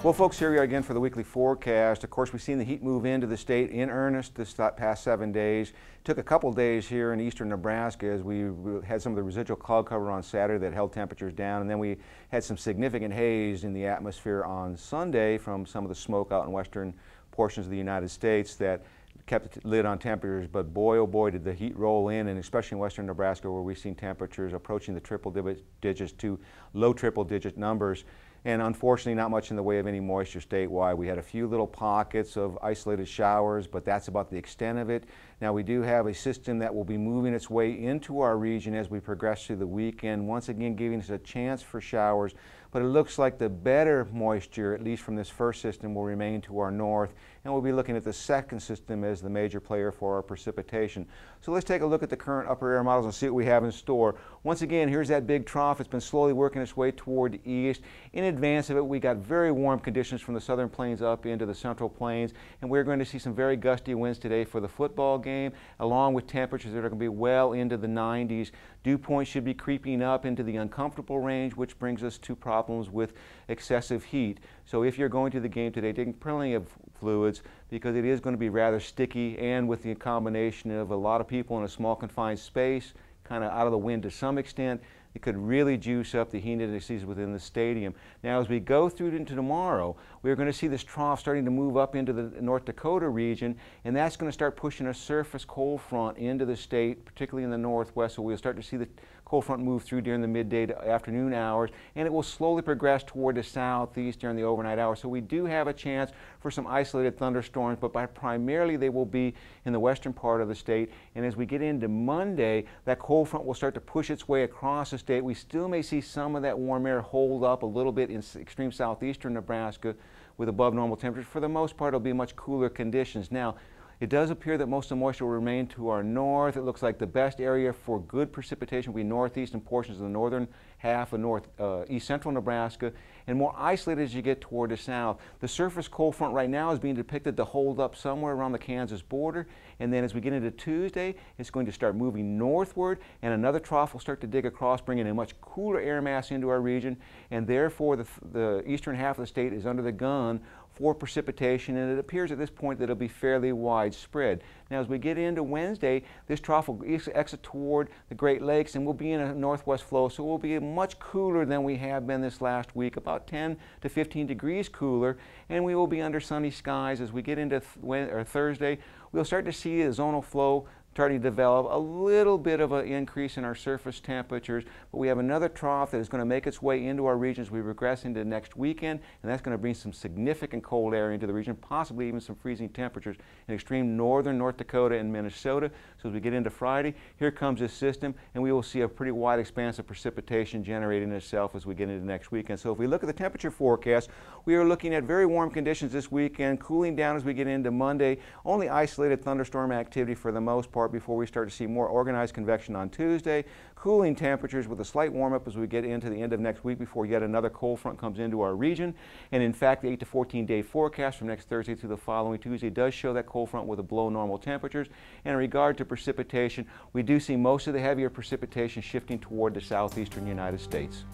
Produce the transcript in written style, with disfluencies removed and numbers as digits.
Well, folks, here we are again for the weekly forecast. Of course, we've seen the heat move into the state in earnest this past 7 days. Took a couple days here in eastern Nebraska as we had some of the residual cloud cover on Saturday that held temperatures down, and then we had some significant haze in the atmosphere on Sunday from some of the smoke out in western portions of the United States that kept the lid on temperatures. But boy, oh boy, did the heat roll in, and especially in western Nebraska where we've seen temperatures approaching the triple digits to low triple digit numbers. And unfortunately, not much in the way of any moisture statewide. We had a few little pockets of isolated showers, but that's about the extent of it. Now, we do have a system that will be moving its way into our region as we progress through the weekend, once again giving us a chance for showers. But it looks like the better moisture, at least from this first system, will remain to our north, and we'll be looking at the second system as the major player for our precipitation. So let's take a look at the current upper air models and see what we have in store. Once again, here's that big trough. It's been slowly working its way toward the east. In advance of it, we got very warm conditions from the southern plains up into the central plains, and we're going to see some very gusty winds today for the football game, along with temperatures that are going to be well into the 90s. Dew points should be creeping up into the uncomfortable range, which brings us to problems with excessive heat. So if you're going to the game today, take plenty of fluids, because it is going to be rather sticky, and with the combination of a lot of people in a small confined space, kind of out of the wind to some extent, it could really juice up the heat indices within the stadium. Now, as we go through into tomorrow, we're going to see this trough starting to move up into the North Dakota region, and that's going to start pushing a surface cold front into the state, particularly in the northwest. So we'll start to see the cold front move through during the midday to afternoon hours, and it will slowly progress toward the southeast during the overnight hours. So we do have a chance for some isolated thunderstorms, but primarily they will be in the western part of the state. And as we get into Monday, that cold front will start to push its way across the state. We still may see some of that warm air hold up a little bit in extreme southeastern Nebraska with above normal temperatures. For the most part, it'll be much cooler conditions. Now, it does appear that most of the moisture will remain to our north. It looks like the best area for good precipitation will be northeast and portions of the northern half of east central Nebraska, and more isolated as you get toward the south. The surface cold front right now is being depicted to hold up somewhere around the Kansas border, and then as we get into Tuesday, it's going to start moving northward, and another trough will start to dig across, bringing a much cooler air mass into our region, and therefore the eastern half of the state is under the gun for precipitation, and it appears at this point that it'll be fairly widespread. Now, as we get into Wednesday, this trough will exit toward the Great Lakes, and we'll be in a northwest flow, so we'll be much cooler than we have been this last week, about 10 to 15 degrees cooler, and we will be under sunny skies. As we get into Thursday, we'll start to see a zonal flow starting to develop, a little bit of an increase in our surface temperatures, but we have another trough that is going to make its way into our region as we progress into next weekend, and that's going to bring some significant cold air into the region, possibly even some freezing temperatures in extreme northern North Dakota and Minnesota. So as we get into Friday, here comes this system, and we will see a pretty wide expanse of precipitation generating itself as we get into next weekend. So if we look at the temperature forecast, we are looking at very warm conditions this weekend, cooling down as we get into Monday, only isolated thunderstorm activity for the most part before we start to see more organized convection on Tuesday, cooling temperatures with a slight warm-up as we get into the end of next week before yet another cold front comes into our region. And in fact, the 8 to 14-day forecast from next Thursday through the following Tuesday does show that cold front with a below normal temperatures. And in regard to precipitation, we do see most of the heavier precipitation shifting toward the southeastern United States.